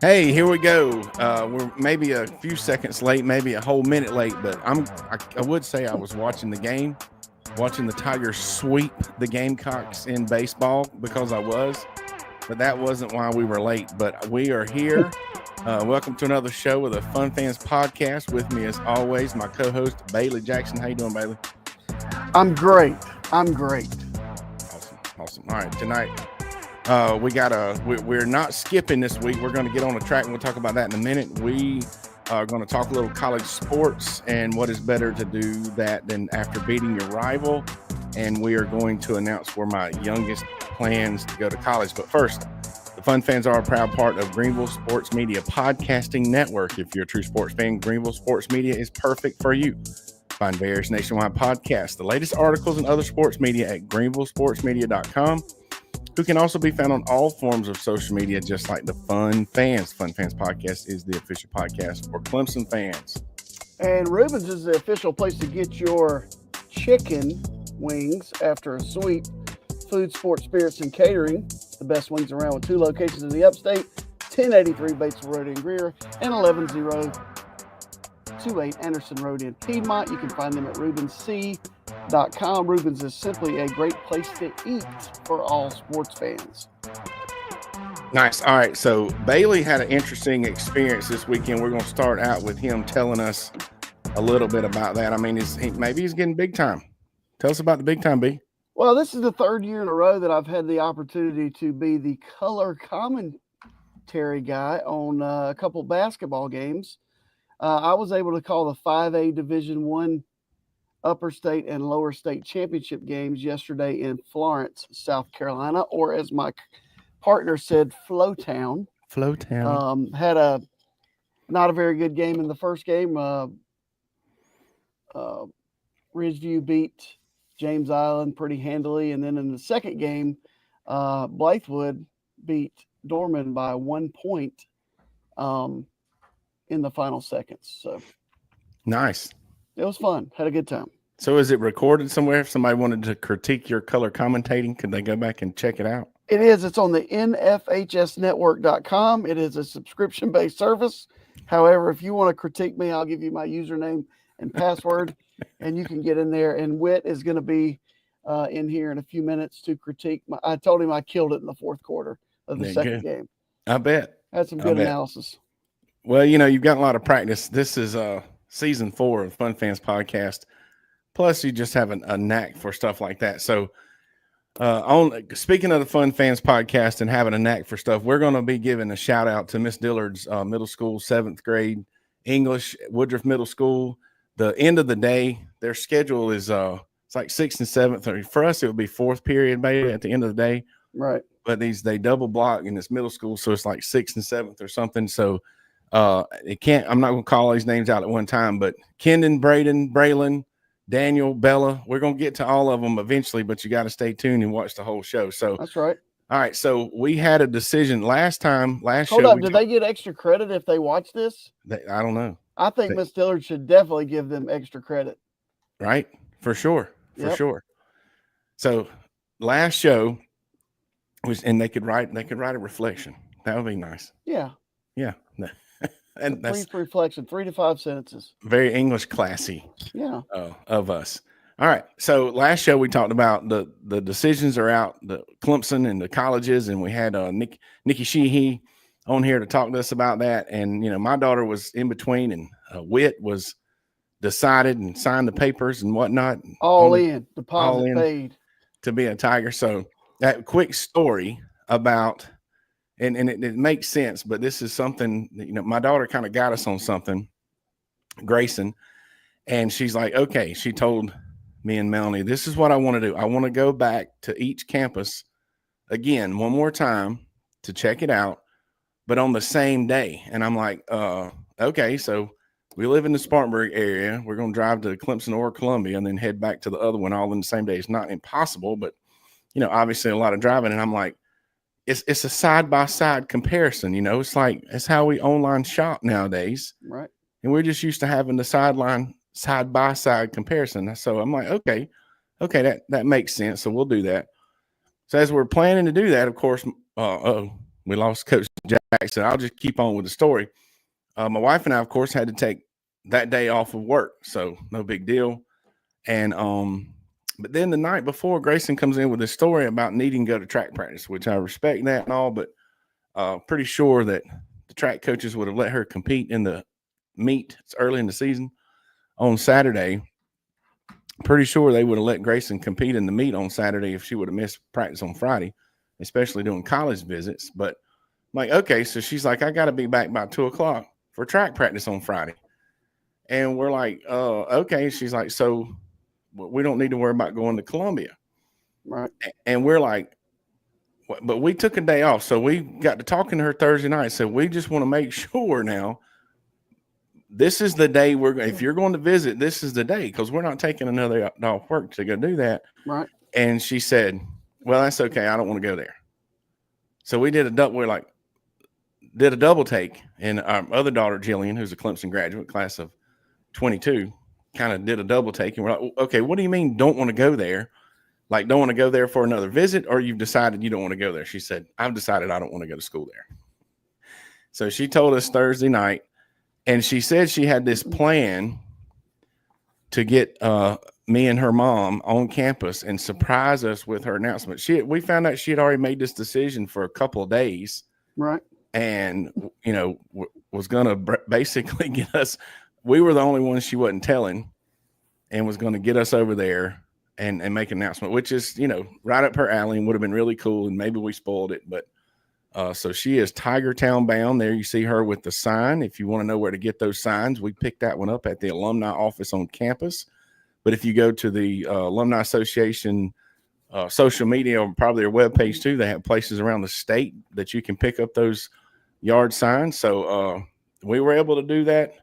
Hey, here we go. We're maybe a few seconds late, maybe a whole minute late, but I would say I was watching the game, watching the Tigers sweep the Gamecocks in baseball because I was, but that wasn't why we were late. But we are here. Welcome to another show with a Fun Fans podcast. With me, as always, my co-host Bailey Jackson. How you doing, Bailey? I'm great. Awesome. All right, tonight. We're not skipping this week. We're going to get on the track and we'll talk about that in a minute. We are going to talk a little college sports and what is better to do that than after beating your rival. And we are going to announce where my youngest plans to go to college. But first, the Fun Fans are a proud part of Greenville Sports Media Podcasting Network. If you're a true sports fan, Greenville Sports Media is perfect for you. Find various nationwide podcasts, the latest articles and other sports media at greenvillesportsmedia.com. Who can also be found on all forms of social media, just like the Fun Fans. Fun Fans Podcast is the official podcast for Clemson fans. And Rubens is the official place to get your chicken wings after a sweep. Food, Sports, Spirits, and Catering. The best wings around with 2 locations in the upstate, 1083 Batesville Road in Greer and 11028 Anderson Road in Piedmont. You can find them at RubensC.com. Rubens is simply a great place to eat for all sports fans. Nice. All right. So Bailey had an interesting experience this weekend. We're going to start out with him telling us a little bit about that. I mean, maybe he's getting big time. Tell us about the big time, B. Well, this is the 3rd year in a row that I've had the opportunity to be the color commentary guy on a couple basketball games. I was able to call the 5A Division I upper state and lower state championship games yesterday in Florence, South Carolina, or as my partner said, Flowtown. Had not a very good game in the first game. Ridgeview beat James Island pretty handily. And then in the second game, Blythewood beat Dorman by 1 point in the final seconds. So nice. It was fun. Had a good time. So is it recorded somewhere? If somebody wanted to critique your color commentating, could they go back and check it out? It is. It's on the nfhsnetwork.com. It is a subscription-based service. However, if you want to critique me, I'll give you my username and password, and you can get in there. And Whit is going to be in here in a few minutes to critique. I told him I killed it in the 4th quarter of the second game. I bet. Had some good analysis. Well, you've got a lot of practice. This is season 4 of Fun Fans Podcast. Plus, you just have a knack for stuff like that. So, speaking of the Fun Fans Podcast and having a knack for stuff, we're going to be giving a shout out to Miss Dillard's middle school 7th grade English, Woodruff Middle School. The end of the day, their schedule is it's like 6th and 7th. For us, it would be 4th period, maybe at the end of the day. Right. But they double block in this middle school, so it's like 6th and 7th or something. So. I'm not going to call all these names out at one time, but Kendon, Braden, Braylon, Daniel, Bella, we're going to get to all of them eventually, but you got to stay tuned and watch the whole show. So that's right. All right. So we had a decision last show. Hold up. Did they get extra credit if they watch this? I don't know. I think Miss Dillard should definitely give them extra credit. Right. For sure. Sure. So last show was, and they could write a reflection. That would be nice. Yeah. Yeah. And that's reflection, 3 to 5 sentences. Very English classy. Yeah. Of us. All right. So last show we talked about the decisions are out, the Clemson and the colleges, and we had Nikki Sheehy on here to talk to us about that. And my daughter was in between, and Whit was decided and signed the papers and whatnot. Deposit paid to be a Tiger. So that quick story about. And it makes sense, but this is something that, my daughter kind of got us on something, Grayson, and she's like, okay, she told me and Melanie, this is what I want to do. I want to go back to each campus again, one more time to check it out, but on the same day. And I'm like, okay, so we live in the Spartanburg area. We're going to drive to Clemson or Columbia and then head back to the other one all in the same day. It's not impossible, but, obviously a lot of driving. And I'm like, it's a side-by-side comparison, it's like, it's how we online shop nowadays. Right. And we're just used to having the side-by-side comparison. So I'm like, okay, that makes sense. So we'll do that. So as we're planning to do that, of course, we lost Coach Jackson. I'll just keep on with the story. My wife and I, of course, had to take that day off of work, so no big deal. And but then the night before, Grayson comes in with a story about needing to go to track practice, which I respect that and all, but pretty sure that the track coaches would have let her compete in the meet. It's early in the season on Saturday. Pretty sure they would have let Grayson compete in the meet on Saturday if she would have missed practice on Friday, especially doing college visits. But I'm like, okay, so she's like, I got to be back by 2:00 for track practice on Friday. And we're like, okay. She's like, so we don't need to worry about going to Columbia. Right. And we're like, but we took a day off. So we got to talking to her Thursday night. So we just want to make sure now this is the day if you're going to visit, this is the day, because we're not taking another day off work to go do that. Right. And she said, well, that's okay. I don't want to go there. So we did a double take. And our other daughter, Jillian, who's a Clemson graduate, class of 22, kind of did a double take. And we're like, okay, what do you mean don't want to go there? Like, don't want to go there for another visit, or you've decided you don't want to go there? She said, I've decided I don't want to go to school there. So she told us Thursday night, and she said she had this plan to get me and her mom on campus and surprise us with her announcement. We found out she had already made this decision for a couple of days. Right. And, was going to basically get us. We were the only ones she wasn't telling, and was going to get us over there and make an announcement, which is, right up her alley and would have been really cool. And maybe we spoiled it, but so she is Tiger Town bound. There you see her with the sign. If you want to know where to get those signs, we picked that one up at the alumni office on campus. But if you go to the Alumni Association social media, or probably their webpage too, they have places around the state that you can pick up those yard signs. So we were able to do that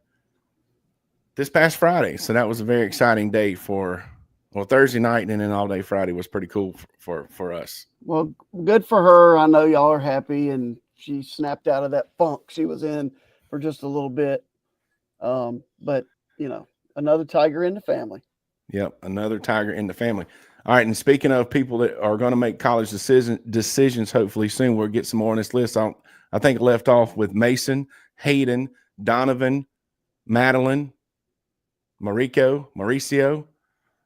this past Friday. So that was a very exciting day Thursday night, and then all day Friday was pretty cool for us. Well, good for her. I know y'all are happy, and she snapped out of that funk she was in for just a little bit. But another tiger in the family. Yep, another tiger in the family. All right, and speaking of people that are going to make college decisions, hopefully soon, we'll get some more on this list. I think it left off with Mason, Hayden, Donovan, Madeline, Mauricio.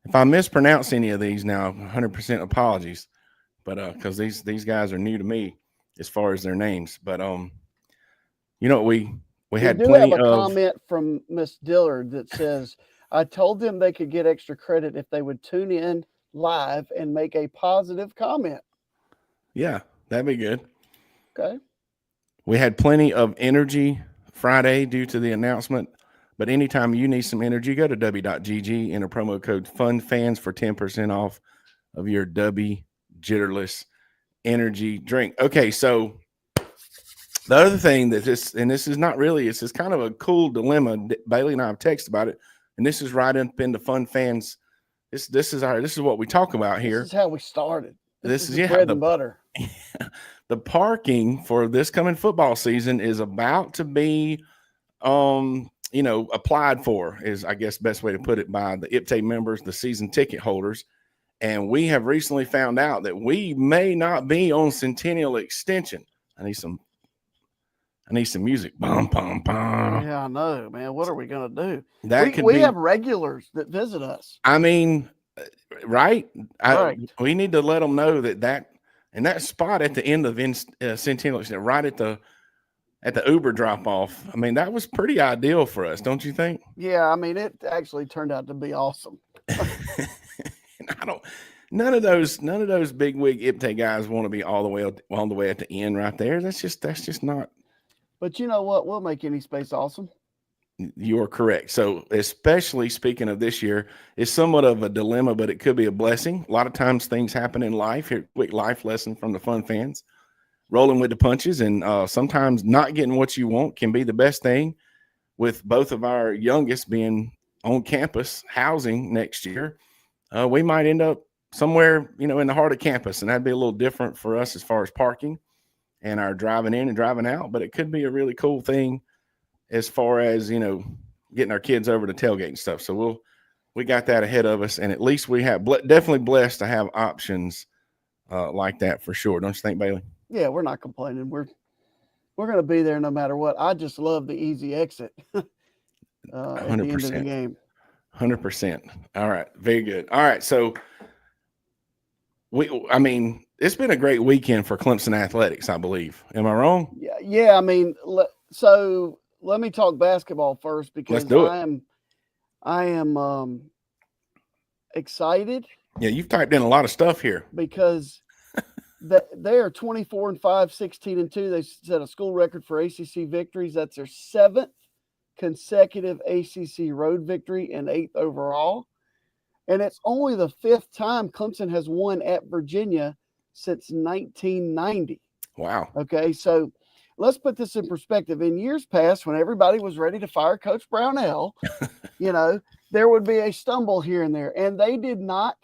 If I mispronounce any of these now, 100% apologies, but because these guys are new to me as far as their names. But we had plenty have a of comment from Miss Dillard that says, I told them they could get extra credit if they would tune in live and make a positive comment. Yeah, that'd be good. Okay. We had plenty of energy Friday due to the announcement. But anytime you need some energy, go to w.gg, enter promo code FUNFANS for 10% off of your W Jitterless energy drink. Okay, so the other thing that this is not really, it's just kind of a cool dilemma. Bailey and I have texted about it, and this is right up into Fun Fans. This is what we talk about here. This is how we started. This is bread and butter. The parking for this coming football season is about to be applied for, is I guess best way to put it, by the IPTAY members, the season ticket holders. And we have recently found out that we may not be on Centennial Extension. I need some music. Bum, bum, bum. Yeah, I know, man. What are we going to do? We have regulars that visit us. I mean, right? Right. We need to let them know that spot at the end of Centennial Extension, right at the Uber drop off. I mean, that was pretty ideal for us, don't you think? Yeah, I mean, it actually turned out to be awesome. None of those big wig IPTAY guys want to be all the way at the end right there. That's just not. But you know what? We'll make any space awesome. You are correct. So, especially speaking of this year, it's somewhat of a dilemma, but it could be a blessing. A lot of times things happen in life. Here, quick life lesson from the Fun Fans. Rolling with the punches, and sometimes not getting what you want can be the best thing. With both of our youngest being on campus housing next year, we might end up somewhere, in the heart of campus, and that'd be a little different for us as far as parking and our driving in and driving out. But it could be a really cool thing as far as, getting our kids over to tailgate and stuff. So we got that ahead of us, and at least we have definitely blessed to have options like that for sure. Don't you think, Bailey? Yeah, we're not complaining. We're going to be there no matter what. I just love the easy exit at the end of the 100%. game. 100%. All right. Very good. All right. So it's been a great weekend for Clemson athletics, I believe. Am I wrong? Yeah. Yeah. I mean, so let me talk basketball first Let's because do it. I am excited. Yeah, you've typed in a lot of stuff here. Because they are 24-5, 16-2. They set a school record for ACC victories. That's their 7th consecutive ACC road victory and 8th overall. And it's only the 5th time Clemson has won at Virginia since 1990. Wow. Okay, so let's put this in perspective. In years past, when everybody was ready to fire Coach Brownell, there would be a stumble here and there. And they did not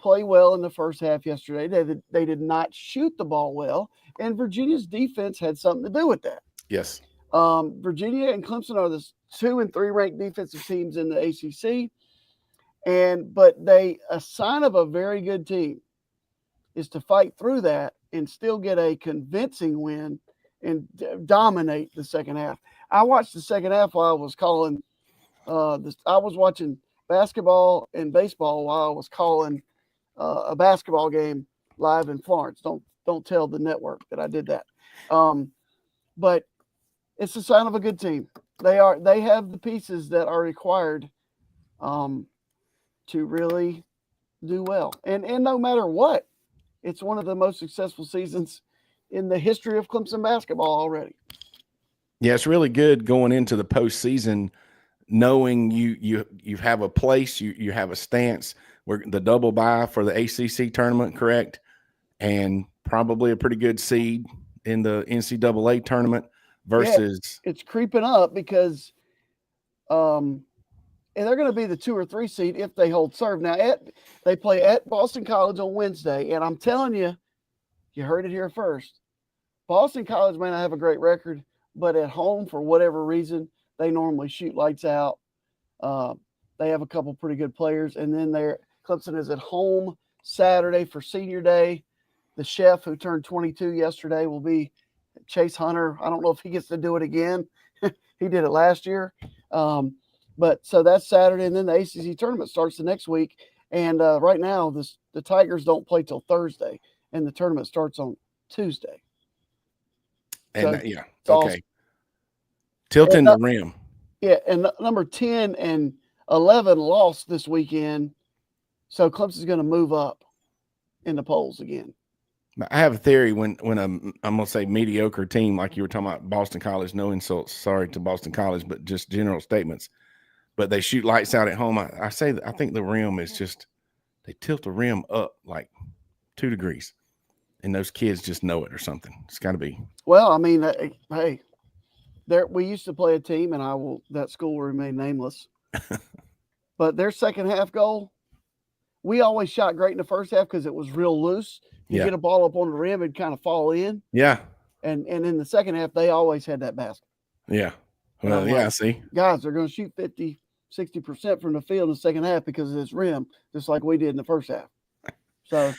play well in the first half yesterday. They did not shoot the ball well, and Virginia's defense had something to do with that. Yes. Virginia and Clemson are the 2 and 3 ranked defensive teams in the ACC, but a sign of a very good team is to fight through that and still get a convincing win and dominate the second half. I watched the second half while I was calling. I was watching basketball and baseball while I was calling a basketball game live in Florence. Don't tell the network that I did that. But it's a sign of a good team. They have the pieces that are required to really do well. And no matter what, it's one of the most successful seasons in the history of Clemson basketball already. Yeah, it's really good going into the postseason, knowing you have a place, you have a stance. We're the double bye for the ACC tournament, correct? And probably a pretty good seed in the NCAA tournament versus it's creeping up because and they're going to be the 2 or 3 seed if they hold serve. Now they play at Boston College on Wednesday, and I'm telling you, you heard it here first. Boston College may not have a great record, but at home, for whatever reason, they normally shoot lights out. They have a couple pretty good players, and then Clemson is at home Saturday for Senior Day. The chef who turned 22 yesterday will be Chase Hunter. I don't know if he gets to do it again. He did it last year. But so that's Saturday, and then the ACC tournament starts the next week. And right now, the Tigers don't play till Thursday, and the tournament starts on Tuesday. And so, okay. Tilting the rim. Yeah, and number 10 and 11 lost this weekend, so Clemson's going to move up in the polls again. I have a theory when I'm going to say mediocre team, like you were talking about Boston College, no insults, sorry to Boston College, but just general statements. But they shoot lights out at home. I think the rim is just, they tilt the rim up like 2 degrees, and those kids just know it or something. It's got to be. Well, I mean, hey, we used to play a team, and that school will remain nameless. But their second half goal, we always shot great in the first half because it was real loose. You get a ball up on the rim and kind of fall in. Yeah. And in the second half, they always had that basket. Yeah. Well, yeah, see. Guys, they're going to shoot 50, 60% from the field in the second half because of this rim, just like we did in the first half. So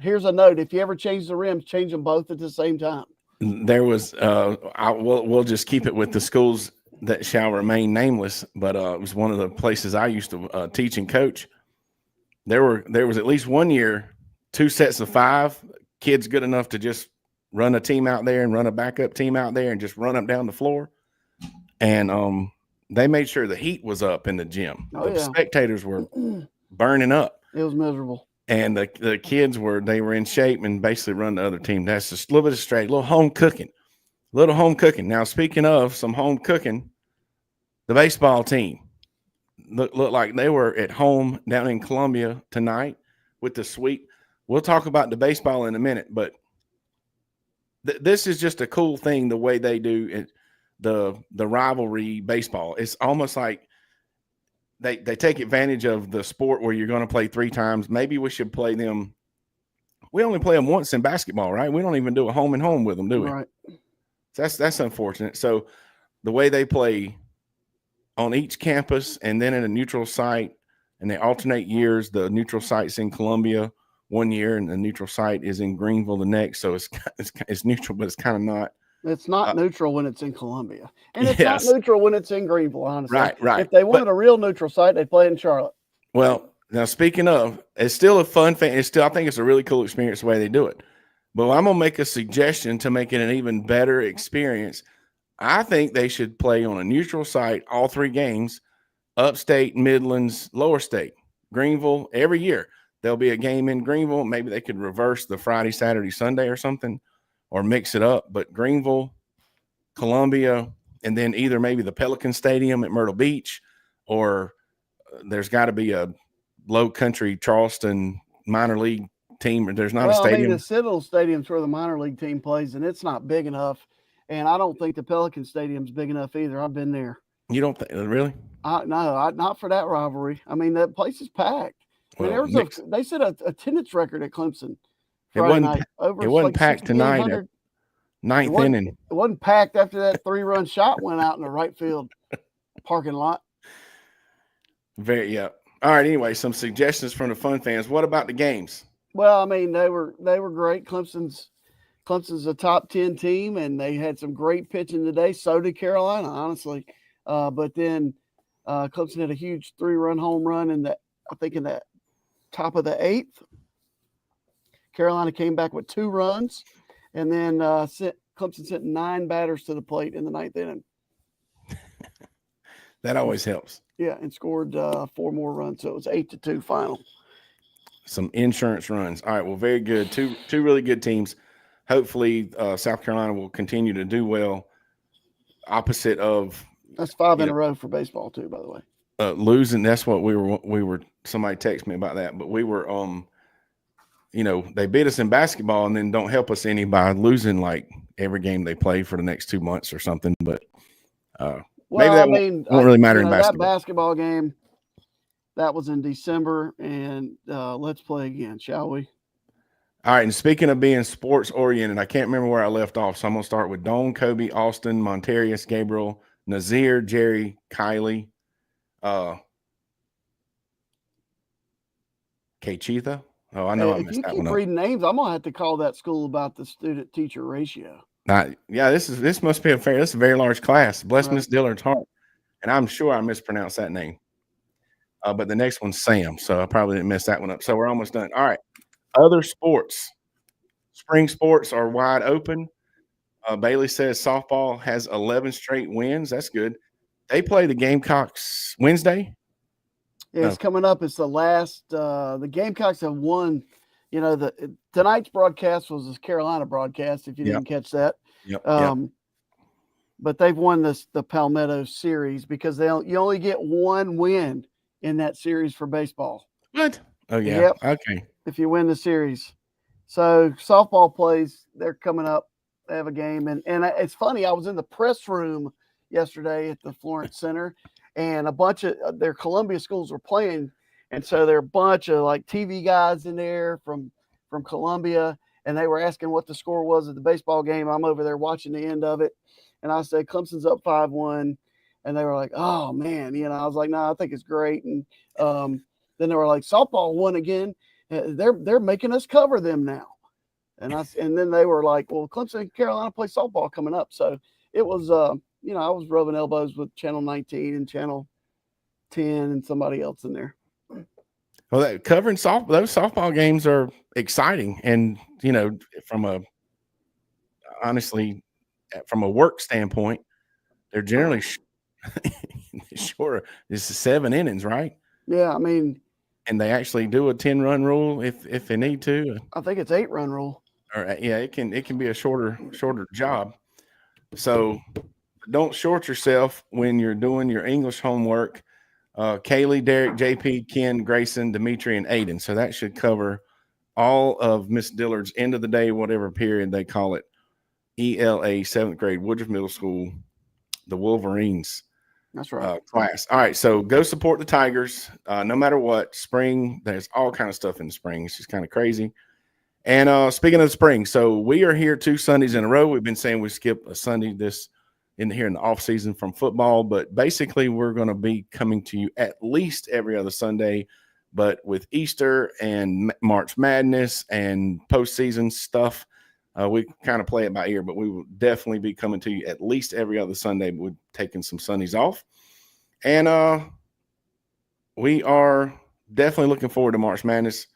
here's a note. If you ever change the rims, change them both at the same time. There was we'll just keep it with the schools that shall remain nameless, but it was one of the places I used to teach and coach. There was at least one year, 2 sets of 5 kids good enough to just run a team out there and run a backup team out there and just run up down the floor. And they made sure the heat was up in the gym. The spectators were burning up. It was miserable. And the kids were in shape and basically run the other team. That's just a little bit of straight, little home cooking. Now, speaking of some home cooking, the baseball team looked like they were at home down in Columbia tonight with the sweep. We'll talk about the baseball in a minute, but this is just a cool thing, the way they do it, the rivalry baseball. It's almost like they take advantage of the sport where you're going to play 3 times. Maybe we should play them. We only play them once in basketball, right? We don't even do a home and home with them, do we? Right. That's unfortunate. So the way they play on each campus and then at a neutral site, and they alternate years. The neutral site's in Columbia one year, and the neutral site is in Greenville the next. So it's neutral, but it's kind of not. It's not neutral when it's in Columbia, and it's not Yes, neutral when it's in Greenville. Honestly, right. if they But wanted a real neutral site, they'd play it in Charlotte. well, now speaking of, it's still a fun thing. It's still, I think it's a really cool experience the way they do it. But I'm gonna make a suggestion to make it an even better experience. I think they should play on a neutral site all 3 games, upstate, Midlands, lower state, Greenville, every year. There'll be a game in Greenville. Maybe they could reverse the Friday, Saturday, Sunday or something, or mix it up. But Greenville, Columbia, and then either maybe the Pelican Stadium at Myrtle Beach, or there's got to be a low country Charleston minor league team. There's not a Well, I mean, the stadium. Citadel Stadium's where the minor league team plays, and it's not big enough. And I don't think the Pelican Stadium's big enough either. I've been there. You don't think really? Not for that rivalry. I mean, that place is packed. I mean, Well, they set a attendance record at Clemson it Friday wasn't. night. Over It wasn't like packed tonight at 6,800. ninth inning. It wasn't packed after that 3-run shot went out in the right field parking lot. Yeah. All right. Anyway, some suggestions from the fun fans. What about the games? Well, I mean, they were great. Clemson's a top 10 team, and they had some great pitching today. So did Carolina, honestly. But then Clemson had a huge 3-run home run in the top of the 8th. Carolina came back with 2 runs, and then Clemson sent 9 batters to the plate in the 9th inning. That always helps. Yeah, and scored 4 more runs, so it was 8-2 final. Some insurance runs. All right. Well, very good. Two really good teams. Hopefully, South Carolina will continue to do well. Opposite of that's 5 in a row for baseball too, by the way. Losing. That's what we were. Somebody texted me about that, but we were. They beat us in basketball and then don't help us any by losing like every game they play for the next 2 months or something. But maybe that won't really matter in basketball. That basketball game, that was in December, and let's play again, shall we? All right, and speaking of being sports-oriented, I can't remember where I left off, so I'm going to start with Doan, Kobe, Austin, Montarius, Gabriel, Nazir, Jerry, Kylie, Kachitha. Oh, I know I missed that one up. If you keep reading names, I'm going to have to call that school about the student-teacher ratio. Yeah, this must be this is a very large class. Bless Miss Dillard's heart. And I'm sure I mispronounced that name. But the next one's Sam, so I probably didn't mess that one up. So we're almost done. All right. Other sports. Spring sports are wide open. Bailey says softball has 11 straight wins. That's good. They play the Gamecocks Wednesday. Yeah, it's coming up. It's the last. The Gamecocks have won. Tonight's broadcast was a Carolina broadcast. If you didn't catch that, but they've won the Palmetto series because you only get 1 win in that series for baseball. What? Oh yeah. Yep. Okay. If you win the series, so softball plays. They're coming up. They have a game, and it's funny. I was in the press room yesterday at the Florence Center, and a bunch of their Columbia schools were playing, and so there are a bunch of like TV guys in there from Columbia, and they were asking what the score was at the baseball game. I'm over there watching the end of it, and I said Clemson's up 5-1, and they were like, "Oh man," I was like, "No, I think it's great." And then they were like, "Softball won again. They're making us cover them now." And then they were like, "Well, Clemson and Carolina play softball coming up." So it was, I was rubbing elbows with Channel 19 and Channel 10 and somebody else in there. Well, covering those softball games are exciting, and from a work standpoint, they're generally shorter. This is 7 innings, right? Yeah, I mean, and they actually do a 10-run rule if they need to. I think it's 8-run rule. Or yeah, it can be a shorter job. So don't short yourself when you're doing your English homework. Kaylee, Derek, JP, Ken, Grayson, Dimitri, and Aiden. So that should cover all of Miss Dillard's end of the day, whatever period they call it. ELA 7th grade, Woodruff Middle School, the Wolverines. That's right. Class. All right. So go support the Tigers. No matter what, spring, there's all kind of stuff in the spring. It's just kind of crazy. And speaking of spring, so we are here 2 Sundays in a row. We've been saying we skip a Sunday here in the off season from football, but basically we're going to be coming to you at least every other Sunday. But with Easter and March Madness and postseason stuff, We kind of play it by ear, but we will definitely be coming to you at least every other Sunday. We're taking some Sundays off. And we are definitely looking forward to March Madness.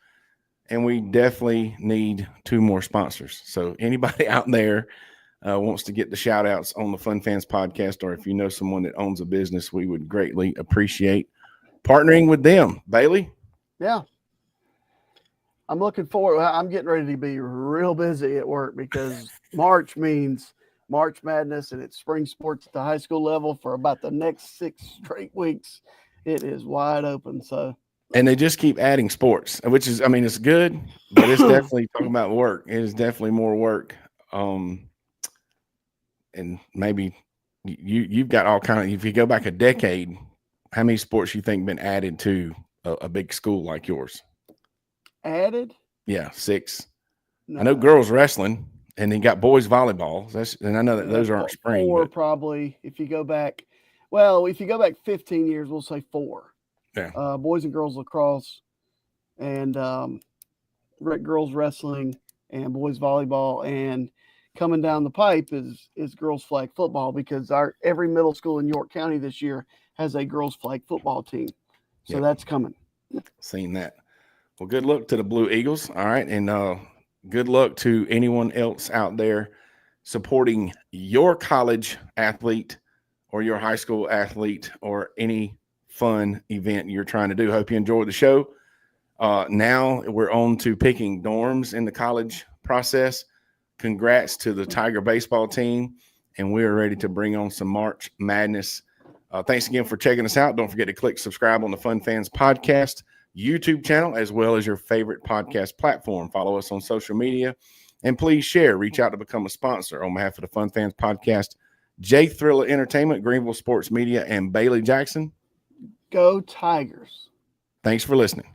And we definitely need 2 more sponsors. So anybody out there wants to get the shout outs on the Fun Fans podcast, or if you know someone that owns a business, we would greatly appreciate partnering with them. Bailey? Yeah. I'm looking forward. I'm getting ready to be real busy at work because March means March Madness, and it's spring sports at the high school level for about the next 6 straight weeks. It is wide open. So, and they just keep adding sports, which is, I mean, it's good, but it's definitely talking about work. It is definitely more work. And maybe you've got all kind of, if you go back a decade, how many sports you think been added to a big school like yours? Added? Yeah, 6. No. I know girls wrestling, and then you got boys volleyball. And I know that those aren't spring. 4 probably. If you go back 15 years, we'll say 4. Yeah. Boys and girls lacrosse, and girls wrestling, and boys volleyball, and coming down the pipe is girls flag football, because every middle school in York County this year has a girls flag football team. So that's coming. Seen that. Well, good luck to the Blue Eagles. All right. And good luck to anyone else out there supporting your college athlete or your high school athlete or any fun event you're trying to do. Hope you enjoyed the show. Now we're on to picking dorms in the college process. Congrats to the Tiger baseball team. And we are ready to bring on some March Madness. Thanks again for checking us out. Don't forget to click subscribe on the Fun Fans Podcast YouTube channel, as well as your favorite podcast platform. Follow us on social media, and please share. Reach out to become a sponsor. On behalf of the Fun Fans Podcast, Jay Thriller Entertainment, Greenville Sports Media, and Bailey Jackson. Go Tigers. Thanks for listening.